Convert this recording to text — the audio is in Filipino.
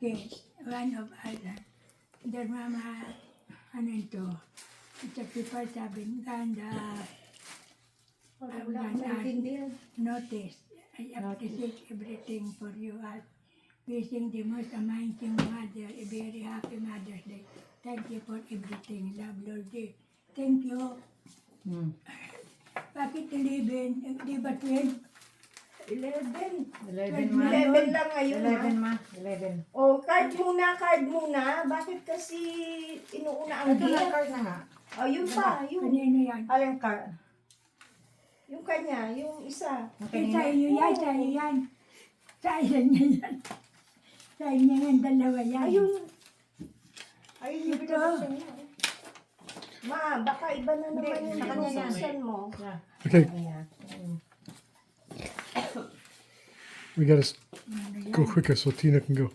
kids, one of us. Their mama, ano ito, sa people sabi, ganda, Wala akong maintindihan. notice. I appreciate everything for you all. Wishing the most amazing mother, a very happy Mother's Day. Thank you for everything. Love, Lord. Thank you. Bakit 11? Di ba 12? 11. 11 ma. 11 lang ngayon, 11 ha? ma. 11. Oh, card muna. Bakit kasi inuuna ang Ito na gift? card na nga. Oh, yun pa, yun. Kanino yan? Aling card? Yung kanya, yung isa. Eh, sa iyo yan, sa iyo yan. Sa iyo niya yan. Sa inyo yan, dalawa yan. Ayun. Ayun yung Ito. binabasa niya. Ma, baka iba na naman Hindi, yung sa kanya yan. binabasaan mo. Yeah. Okay, Ayan. we gotta go quicker so Tina can go.